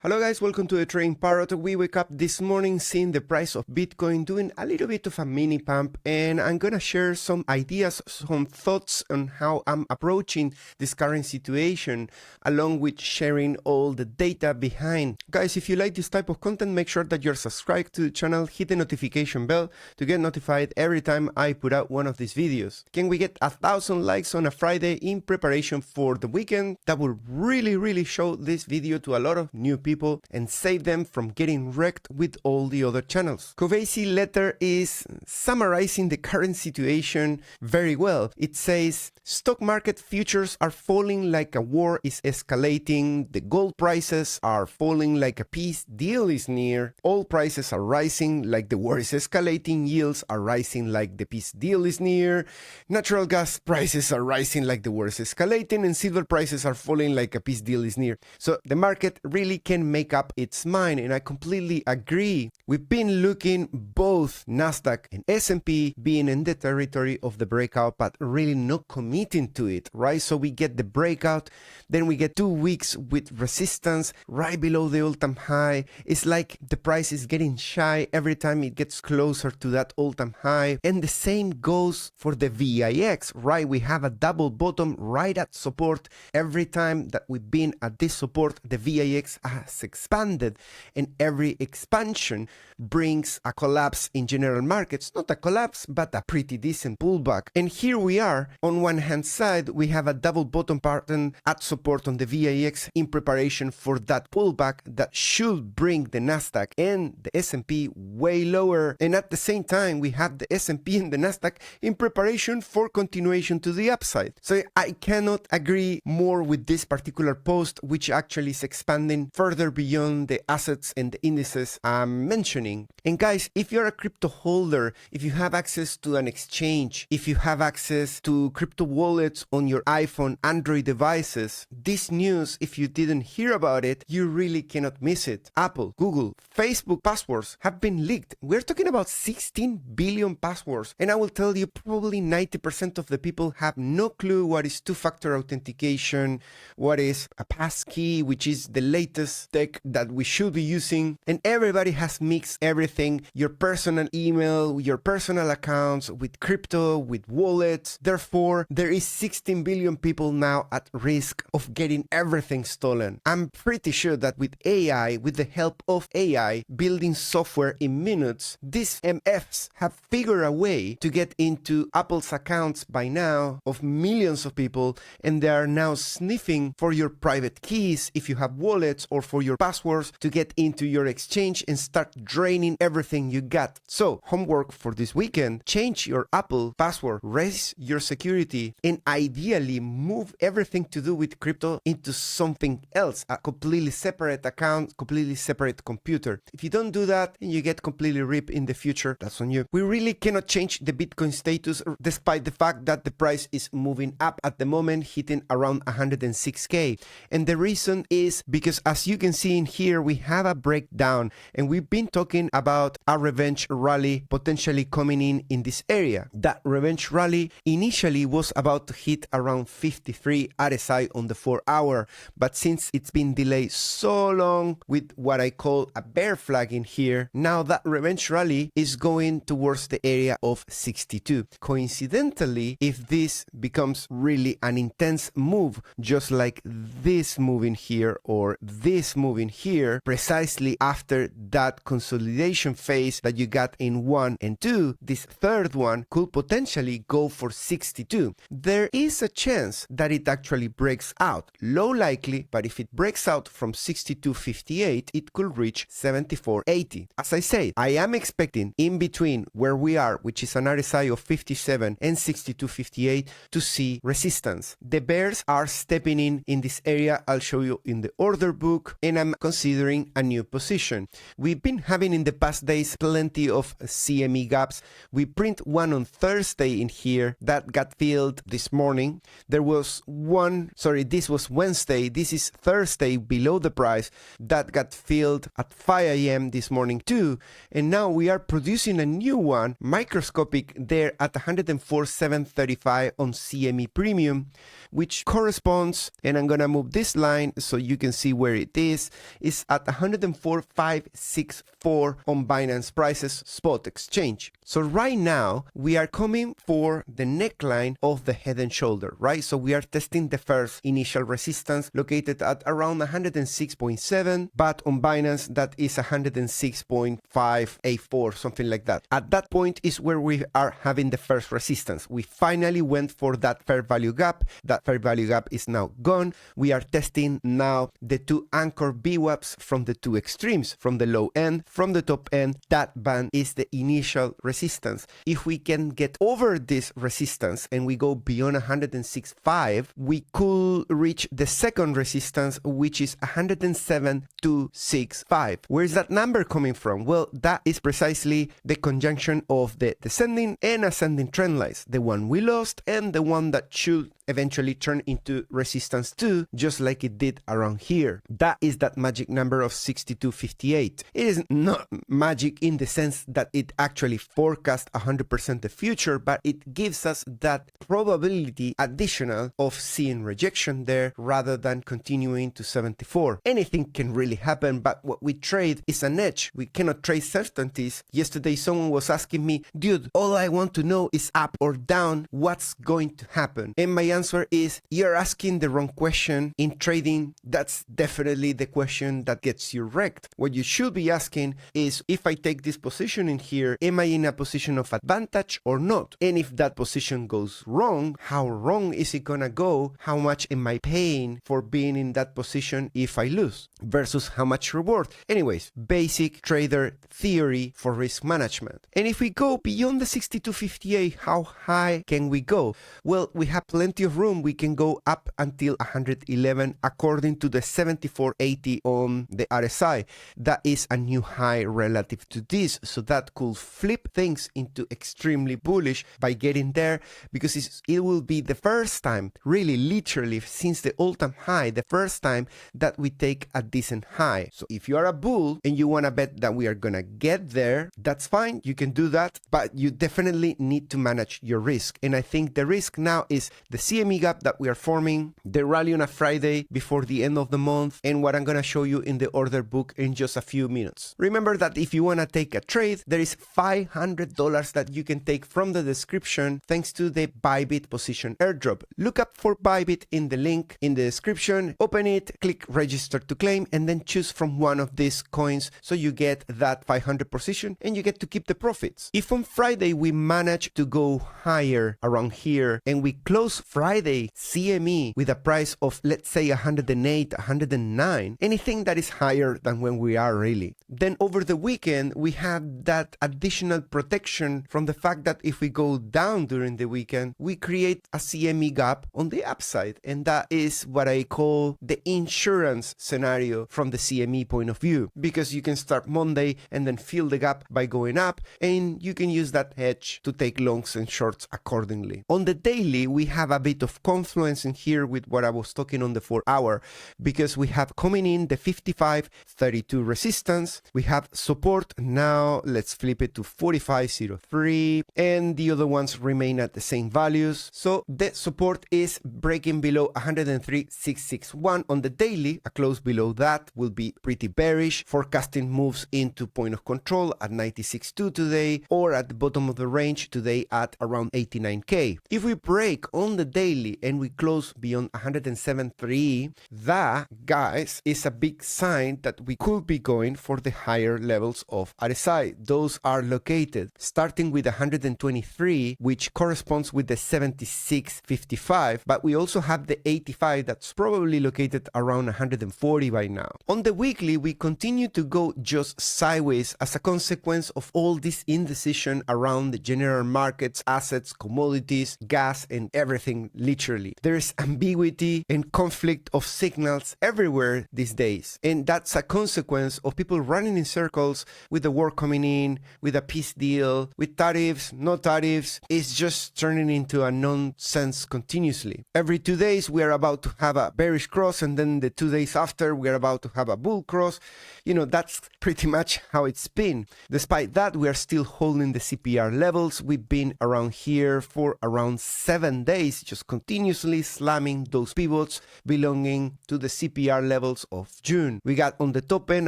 Hello guys, welcome to the Trading Parrot. We wake up this morning seeing the price of Bitcoin doing a little bit of a mini pump, and I'm gonna share some ideas, some thoughts on how I'm approaching this current situation, along with sharing all the data behind. Guys, if you like this type of content, make sure that you're subscribed to the channel, hit the notification bell to get notified every time I put out one of these videos. Can we get 1,000 likes on a Friday in preparation for the weekend? That will really show this video to a lot of new people and save them from getting wrecked with all the other channels. Covacy letter is summarizing the current situation very well. It says, stock market futures are falling like a war is escalating, the gold prices are falling like a peace deal is near, oil prices are rising like the war is escalating, yields are rising like the peace deal is near, natural gas prices are rising like the war is escalating, and silver prices are falling like a peace deal is near. So the market really can make up its mind, and I completely agree. We've been looking both Nasdaq and S&P being in the territory of the breakout, but really not committing to it, right? So we get the breakout, then we get 2 weeks with resistance right below the all-time high. It's like the price is getting shy every time it gets closer to that all-time high, and the same goes for the VIX, right? We have a double bottom right at support. Every time that we've been at this support, the VIX has expanded, and every expansion brings a collapse in general markets. Not a collapse, but a pretty decent pullback. And here we are. On one hand side, we have a double bottom pattern at support on the VIX in preparation for that pullback that should bring the Nasdaq and the S&P way lower. And at the same time, we have the S&P and the Nasdaq in preparation for continuation to the upside. So I cannot agree more with this particular post, which actually is expanding further beyond the assets and the indices I'm mentioning. And guys, if you're a crypto holder, if you have access to an exchange, if you have access to crypto wallets on your iPhone, Android devices, this news, if you didn't hear about it, you really cannot miss it. Apple, Google, Facebook passwords have been leaked. We're talking about 16 billion passwords. And I will tell you, probably 90% of the people have no clue what is two-factor authentication, what is a passkey, which is the latest tech that we should be using, and everybody has mixed everything, your personal email, your personal accounts with crypto, with wallets. Therefore, there is 16 billion people now at risk of getting everything stolen. I'm pretty sure that with AI, with the help of AI, building software in minutes, these MFs have figured a way to get into Apple's accounts by now of millions of people, and they are now sniffing for your private keys if you have wallets, or for your passwords to get into your exchange and start draining everything you got. So, homework for this weekend: change your Apple password, raise your security, and ideally move everything to do with crypto into something else, a completely separate account, completely separate computer. If you don't do that and you get completely ripped in the future, that's on you. We really cannot change the Bitcoin status despite the fact that the price is moving up at the moment, hitting around 106K. And the reason is because, as you can see in here, we have a breakdown, and we've been talking about a revenge rally potentially coming in this area. That revenge rally initially was about to hit around 53 RSI on the 4-hour, but since it's been delayed so long with what I call a bear flag in here, now that revenge rally is going towards the area of 62. Coincidentally, if this becomes really an intense move, just like this move in here or this move in here, precisely after that consolidation phase that you got in 1 and 2, this third one could potentially go for 62. There is a chance that it actually breaks out. Low likely, but if it breaks out from 62.58, it could reach 74.80. As I said, I am expecting in between where we are, which is an RSI of 57 and 62.58, to see resistance. The bears are stepping in this area. I'll show you in the order book, and I'm considering a new position. We've been having in the past days plenty of CME gaps. We print one on Thursday in here that got filled this morning. There was one, this was Wednesday, this is Thursday below the price, that got filled at 5 a.m. this morning too, and now we are producing a new one, microscopic, there at 104,735 on CME Premium, which corresponds, and I'm gonna move this line so you can see where it is. is at 104,564 on Binance Prices spot exchange. So right now we are coming for the neckline of the head and shoulder, right? So we are testing the first initial resistance located at around 106.7, but on Binance that is 106.584, something like that. At that point is where we are having the first resistance. We finally went for that fair value gap. That fair value gap is now gone. We are testing now the two anchor VWAPs from the two extremes, from the low end, from the top end. That band is the initial resistance. If we can get over this resistance and we go beyond 106.5, we could reach the second resistance, which is 107.265. Where is that number coming from? Well, that is precisely the conjunction of the descending and ascending trend lines, the one we lost and the one that should eventually turn into resistance 2, just like it did around here. That is that magic number of 62.58. It is not magic in the sense that it actually forecasts 100% the future, but it gives us that probability additional of seeing rejection there rather than continuing to 74. Anything can really happen, but what we trade is an edge. We cannot trade certainties. Yesterday someone was asking me, dude, all I want to know is up or down, what's going to happen? And my answer is, you're asking the wrong question. In trading, that's definitely the question that gets you wrecked. What you should be asking is, if I take this position in here, am I in a position of advantage or not? And if that position goes wrong, how wrong is it gonna go? How much am I paying for being in that position if I lose? Versus how much reward? Anyways, basic trader theory for risk management. And if we go beyond the 62.58, how high can we go? Well, we have plenty of room. We can go up until 111 according to the 74.80 on the RSI. That is a new high relative to this, so that could flip things into extremely bullish by getting there, because it will be the first time, really literally since the all-time high, the first time that we take a decent high. So if you are a bull and you want to bet that we are gonna get there, that's fine, you can do that, but you definitely need to manage your risk. And I think the risk now is the CME gap that we are forming, the rally on a Friday before the end of the month, and what I'm gonna show you in the order book in just a few minutes. Remember that if you wanna take a trade, there is $500 that you can take from the description thanks to the Bybit position airdrop. Look up for Bybit in the link in the description, open it, click register to claim, and then choose from one of these coins so you get that 500 position and you get to keep the profits. If on Friday we manage to go higher around here and we close Friday CME with a price of, let's say, 108, 109, anything that is higher than when we are really, then over the weekend we have that additional protection from the fact that if we go down during the weekend, we create a CME gap on the upside, and that is what I call the insurance scenario from the CME point of view, because you can start Monday and then fill the gap by going up, and you can use that hedge to take longs and shorts accordingly. On the daily, we have a bit of confluence in here with what I was talking on the 4 hour, because we have coming in the 55.32 resistance, we have support now, let's flip it to 45.03, and the other ones remain at the same values. So the support is breaking below 103.661 on the daily. A close below that will be pretty bearish, forecasting moves into point of control at 96.2 today, or at the bottom of the range today at around 89k. If we break on the daily and we close beyond 107.3, that, guys, is a big sign that we could be going for the higher levels of RSI. Those are located starting with 123, which corresponds with the 76.55, but we also have the 85 that's probably located around 140 by now. On the weekly, we continue to go just sideways as a consequence of all this indecision around the general markets, assets, commodities, gas, and everything, literally. There is ambiguity and conflict of signals everywhere these days, and that's a consequence of people running in circles with the war coming in, with a peace deal, with tariffs, no tariffs. It's just turning into a nonsense continuously. Every 2 days we are about to have a bearish cross, and then the 2 days after we are about to have a bull cross. You know, that's pretty much how it's been. Despite that, we are still holding the CPR levels. We've been around here for around 7 days, just continuously slamming those pivots belonging to the CPR levels month of June. We got on the top end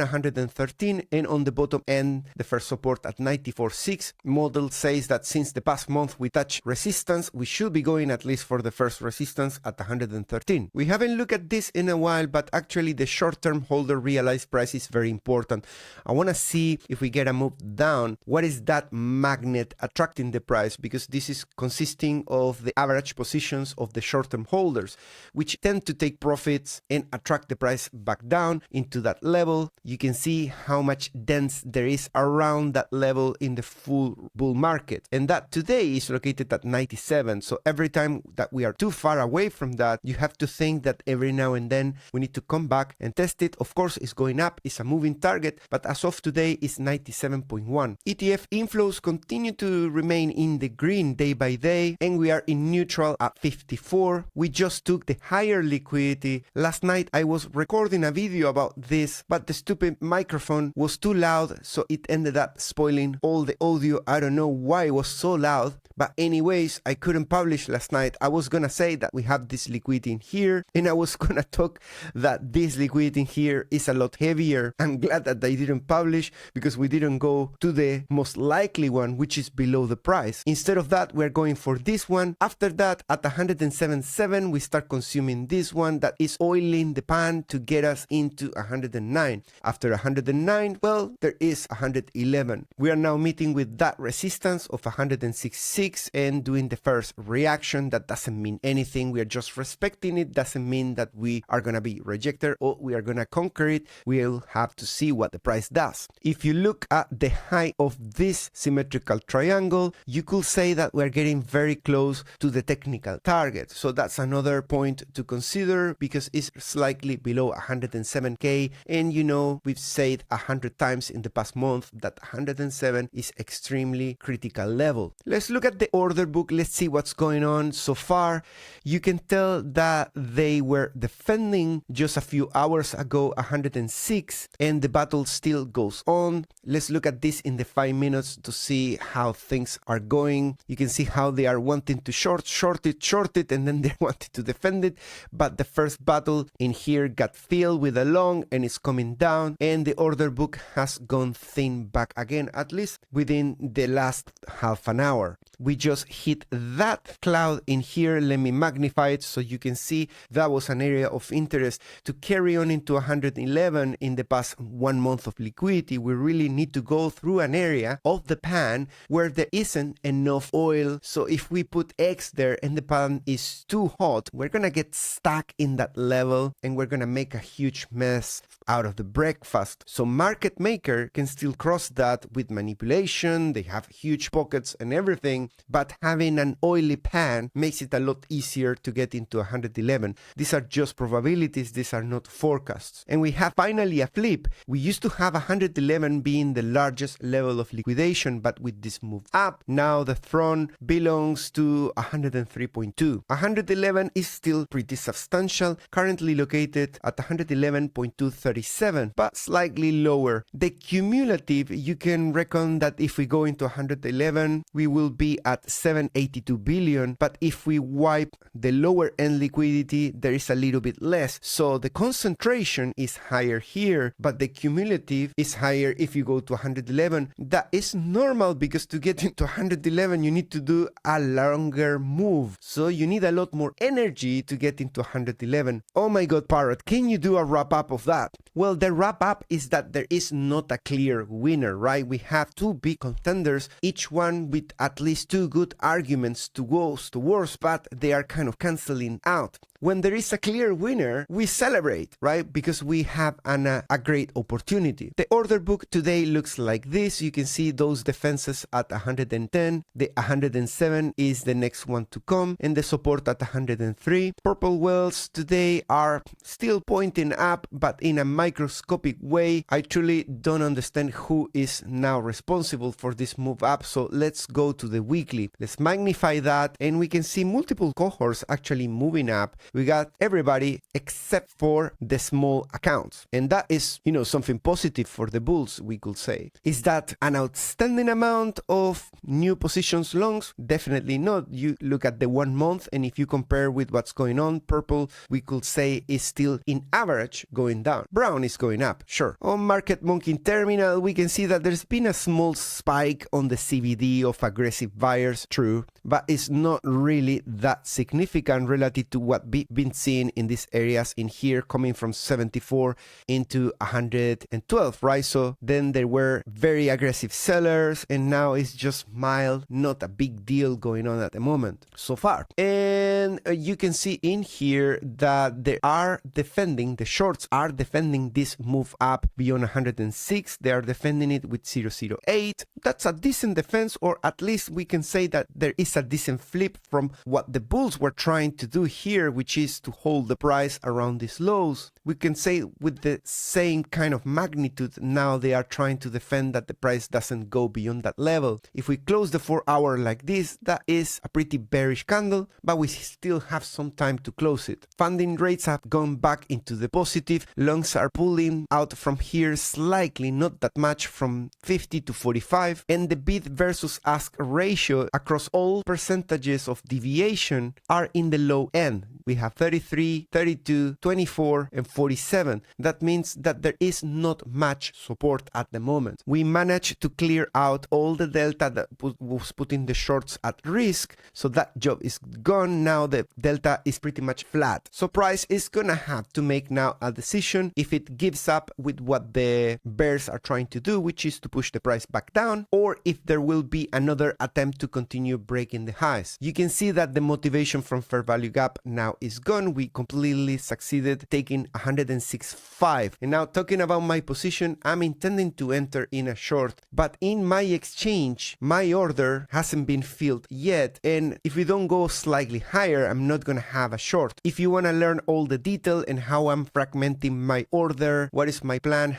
113 and on the bottom end the first support at 94.6. Model says that since the past month we touched resistance, we should be going at least for the first resistance at 113. We haven't looked at this in a while, but actually the short-term holder realized price is very important. I want to see if we get a move down, what is that magnet attracting the price, because this is consisting of the average positions of the short-term holders, which tend to take profits and attract the price back down into that level. You can see how much dense there is around that level in the full bull market, and that today is located at 97. So every time that we are too far away from that, you have to think that every now and then we need to come back and test it. Of course, it's going up, it's a moving target, but as of today it's 97.1. ETF inflows continue to remain in the green day by day, and we are in neutral at 54. We just took the higher liquidity. Last night I was recording a video about this, but the stupid microphone was too loud, so it ended up spoiling all the audio. I don't know why it was so loud, but anyways, I couldn't publish last night. I was gonna say that we have this liquidity in here, and I was gonna talk that this liquidity in here is a lot heavier. I'm glad that I didn't publish, because we didn't go to the most likely one, which is below the price. Instead of that, we're going for this one. After that, at 107.7, we start consuming this one that is oiling the pan to get us into 109. After 109, well, there is 111. We are now meeting with that resistance of 106.6 and doing the first reaction. That doesn't mean anything. We are just respecting it. Doesn't mean that we are gonna be rejected or we are gonna conquer it. We'll have to see what the price does. If you look at the height of this symmetrical triangle, you could say that we're getting very close to the technical target. So that's another point to consider, because it's slightly below 107k, and you know, we've said 100 times in the past month that 107 is extremely critical level. Let's look at the order book. Let's see what's going on so far. You can tell that they were defending just a few hours ago 106, and the battle still goes on. Let's look at this in the 5 minutes to see how things are going. You can see how they are wanting to short it, and then they wanted to defend it, but the first battle in here got filled with a long and it's coming down, and the order book has gone thin back again, at least within the last half an hour. We just hit that cloud in here. Let me magnify it so you can see that was an area of interest to carry on into 111 in the past 1 month of liquidity. We really need to go through an area of the pan where there isn't enough oil. So if we put X there and the pan is too hot, we're gonna get stuck in that level and we're gonna make a huge mess out of the breakfast. So market maker can still cross that with manipulation. They have huge pockets and everything, but having an oily pan makes it a lot easier to get into 111. These are just probabilities, these are not forecasts. And we have finally a flip. We used to have 111 being the largest level of liquidation, but with this move up, now the throne belongs to 103.2. 111 is still pretty substantial, currently located at 111.237, but slightly lower. The cumulative, you can reckon that if we go into 111, we will be at 782 billion, but if we wipe the lower end liquidity, there is a little bit less. So the concentration is higher here, but the cumulative is higher if you go to 111. That is normal, because to get into 111, you need to do a longer move. So you need a lot more energy to get into 111. Oh my God, Parrot, can you do a wrap up of that? Well, the wrap up is that there is not a clear winner, right? We have two big contenders, each one with at least two good arguments to go towards, but they are kind of canceling out. When there is a clear winner, we celebrate, right? Because we have a great opportunity. The order book today looks like this. You can see those defenses at 110. The 107 is the next one to come, and the support at 103. Purple wells today are still pointing up, but in a microscopic way. I truly don't understand who is now responsible for this move up. So let's go to the weekly. Let's magnify that, and we can see multiple cohorts actually moving up. We got everybody except for the small accounts. And that is, you know, something positive for the bulls, we could say. Is that an outstanding amount of new positions longs? Definitely not. You look at the 1 month, and if you compare with what's going on, purple, we could say is still in average going down. Brown is going up, sure. On Market Monkey Terminal, we can see that there's been a small spike on the CVD of aggressive buyers, true, but it's not really that significant relative to what we've been seeing in these areas in here, coming from 74 into 112, right? So then there were very aggressive sellers, and now it's just mild, not a big deal going on at the moment so far. And you can see in here that they are defending, the shorts are defending this move up beyond 106. They are defending it with 0.08. That's a decent defense, or at least we can say that there is a decent flip from what the bulls were trying to do here, which is to hold the price around these lows. We can say with the same kind of magnitude, now they are trying to defend that the price doesn't go beyond that level. If we close the 4 hour like this, that is a pretty bearish candle, but we still have some time to close it. Funding rates have gone back into the positive. Longs are pulling out from here slightly, not that much, from 50 to 45, and the bid versus ask ratio across all percentages of deviation are in the low end. We have 33, 32, 24, and 47. That means that there is not much support at the moment. We managed to clear out all the delta that was putting the shorts at risk, so that job is gone. Now the delta is pretty much flat. So price is gonna have to make now a decision if it gives up with what the bears are trying to do, which is to push the price back down, or if there will be another attempt to continue breaking the highs. You can see that the motivation from fair value gap now is gone. We completely succeeded taking 106.5. And now talking about my position, I'm intending to enter in a short, but in my exchange, my order hasn't been filled yet. And if we don't go slightly higher, I'm not gonna have a short. If you wanna learn all the detail and how I'm fragmenting my order, what is my plan,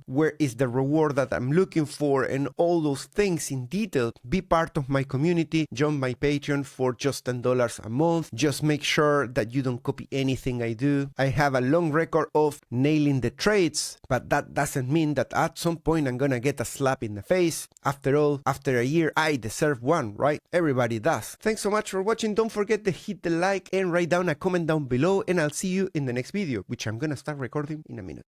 where is the reward that I'm looking for, and all those things in detail, be part of my community. Join my Patreon for just $10 a month. Just make sure that you don't copy anything I do. I have a long record of nailing the trades, but that doesn't mean that at some point I'm gonna get a slap in the face. After all, after a year, I deserve one, right? Everybody does. Thanks so much for watching. Don't forget to hit the like and write down a comment down below, and I'll see you in the next video, which I'm gonna start recording in a minute.